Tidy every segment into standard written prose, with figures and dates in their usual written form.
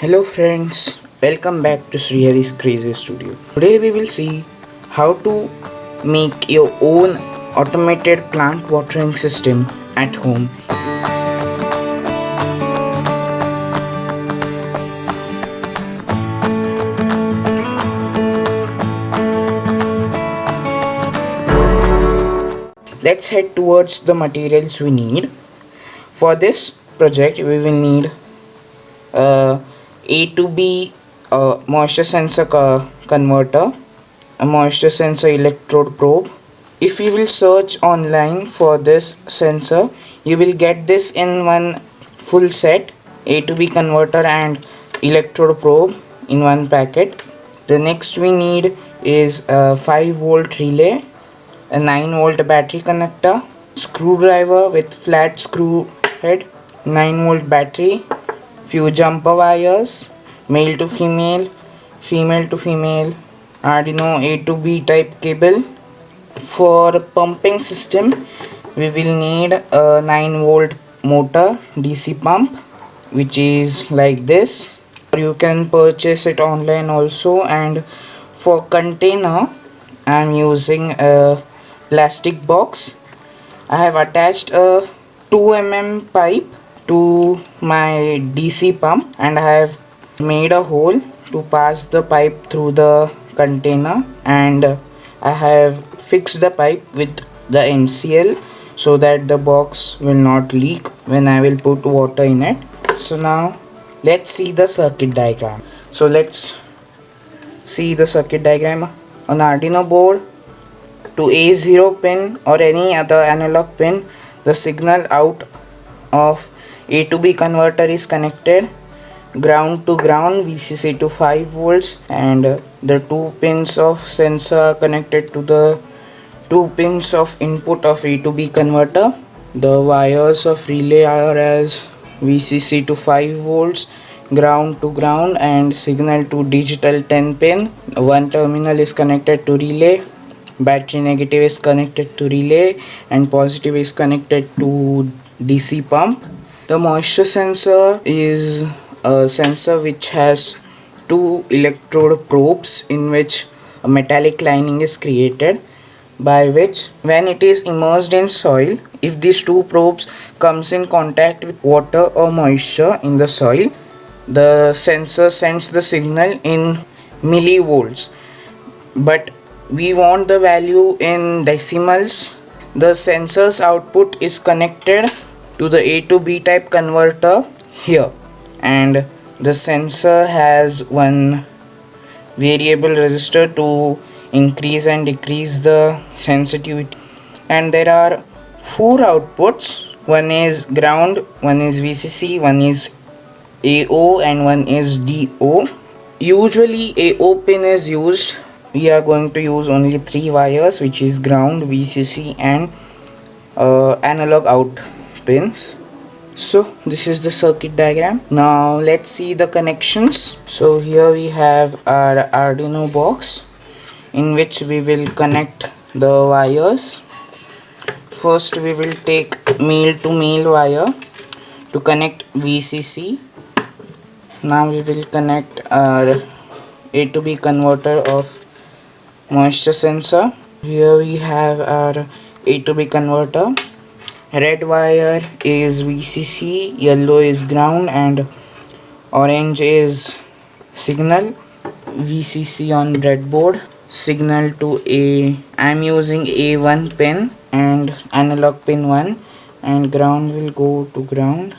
Hello friends, welcome back to Srihari's Crazy Studio. Today we will see how to make your own automated plant watering system at home. Let's head towards the materials we need. For this project we will need A to B moisture sensor converter, a moisture sensor electrode probe. If you will search online for this sensor, you will get this in one full set, A to B converter and electrode probe in one packet. The next we need is a 5-volt relay, a 9-volt battery connector, screwdriver with flat screw head, 9-volt battery, few jumper wires, male to female, female to female, Arduino A to B type cable. For pumping system we will need a 9-volt motor DC pump, which is like this. You can purchase it online also. And for container I am using a plastic box. I have attached a 2 mm pipe to my DC pump and I have made a hole to pass the pipe through the container, and I have fixed the pipe with the MCL so that the box will not leak when I will put water in it. So now let's see the circuit diagram. So let's see the circuit diagram. On Arduino board, to A0 pin or any other analog pin, the signal out of A to B converter is connected. Ground to ground, VCC to 5 volts, and the 2 pins of sensor are connected to the 2 pins of input of A to B converter. The wires of relay are as VCC to 5 volts, ground to ground, and signal to digital 10 pin. One terminal is connected to relay, battery negative is connected to relay, and positive is connected to DC pump. The moisture sensor is a sensor which has 2 electrode probes in which a metallic lining is created, by which when it is immersed in soil, if these 2 probes comes in contact with water or moisture in the soil, the sensor sends the signal in millivolts. But we want the value in decimals. The sensor's output is connected to the A to B type converter here, and the sensor has one variable resistor to increase and decrease the sensitivity. And there are 4 outputs. One is ground, one is VCC, one is AO, and one is DO. Usually AO pin is used. We are going to use only 3 wires, which is ground, VCC, and analog out pins. So this is the circuit diagram. Now let's see the connections. So here we have our Arduino box in which we will connect the wires. First we will take male to male wire to connect VCC. Now we will connect our A to B converter of moisture sensor. Here we have our A to B converter. Red wire is VCC, yellow is ground, and orange is signal. VCC on breadboard, signal to A. I am using A1 pin and analog pin 1, and ground will go to ground.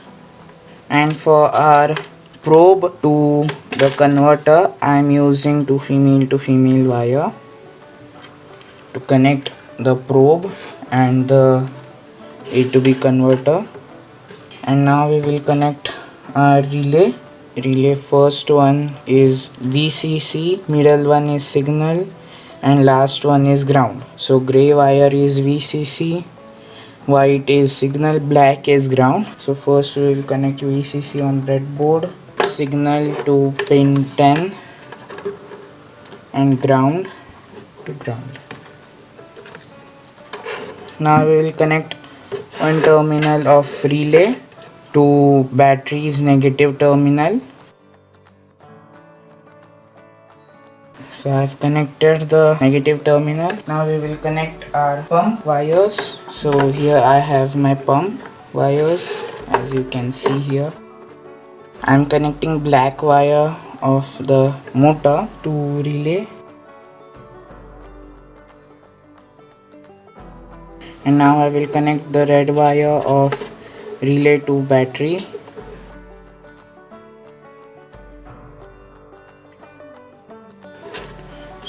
And for our probe to the converter, I am using to female wire to connect the probe and the A to B converter. And now we will connect our relay. First one is VCC, middle one is signal, and last one is ground. So gray wire is VCC, white is signal, black is ground. So first we will connect VCC on breadboard, signal to pin 10, and ground to ground. Now we will connect one terminal of relay to battery's negative terminal. So I've connected the negative terminal. Now we will connect our pump wires. So here I have my pump wires, as you can see here. I'm connecting black wire of the motor to relay, and now I will connect the red wire of relay to battery.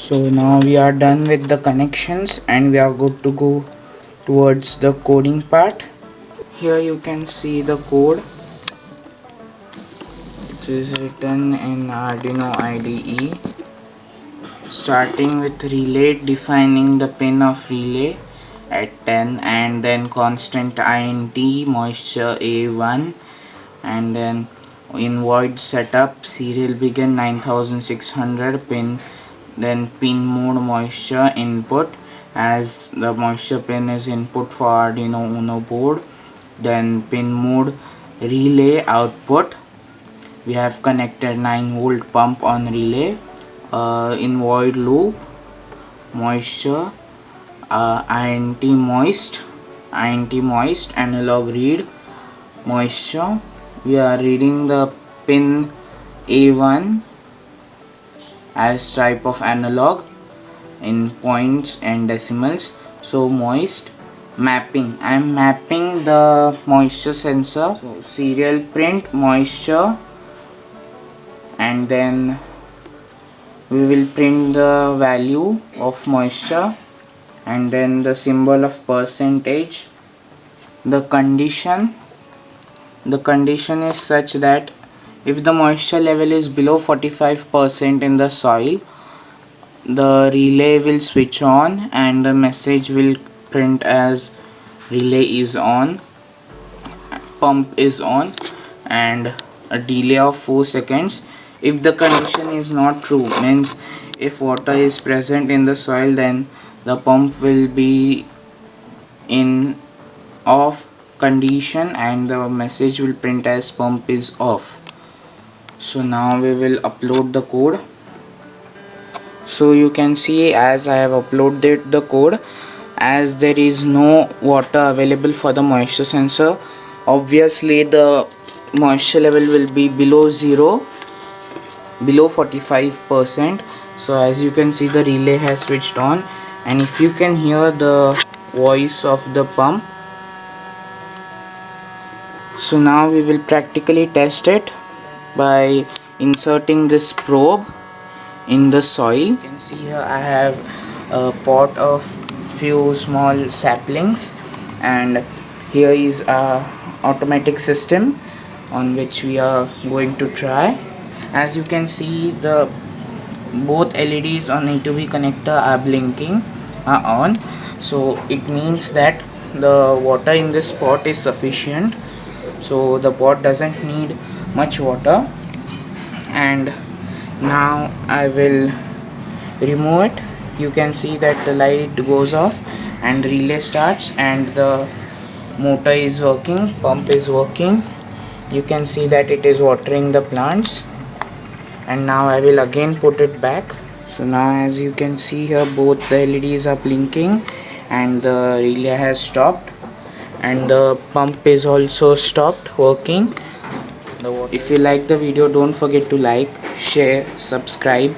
So now we are done with the connections and we are good to go towards the coding part. Here you can see the code which is written in Arduino IDE, starting with relay, defining the pin of relay at 10, and then constant int moisture A1, and then in void setup serial begin 9600 pin, then pin mode moisture input, as the moisture pin is input for Arduino Uno board, then pin mode relay output. We have connected 9-volt pump on relay, in void loop moisture, int moist analog read moisture. We are reading the pin A1 as type of analog in points and decimals. So moist mapping, I am mapping the moisture sensor. So serial print moisture, and then we will print the value of moisture and then the symbol of percentage. The condition is such that if the moisture level is below 45% in the soil, the relay will switch on and the message will print as relay is on, pump is on, and a delay of 4 seconds. If the condition is not true, means if water is present in the soil, then the pump will be in off condition and the message will print as pump is off. So now we will upload the code. So you can see, as I have uploaded the code, as there is no water available for the moisture sensor, obviously the moisture level will be below 45%. So as you can see, the relay has switched on, and if you can hear the voice of the pump. So now we will practically test it by inserting this probe in the soil. You can see here I have a pot of few small saplings, and here is a automatic system on which we are going to try. As you can see, the both LEDs on A2B connector are blinking, are on, so it means that the water in this pot is sufficient, so the pot doesn't need much water. And now I will remove it. You can see that the light goes off and relay starts and the motor is working, pump is working. You can see that it is watering the plants, and now I will again put it back. So now as you can see here, both the LEDs are blinking and the relay has stopped and the pump is also stopped working. If you like the video, don't forget to like, share, subscribe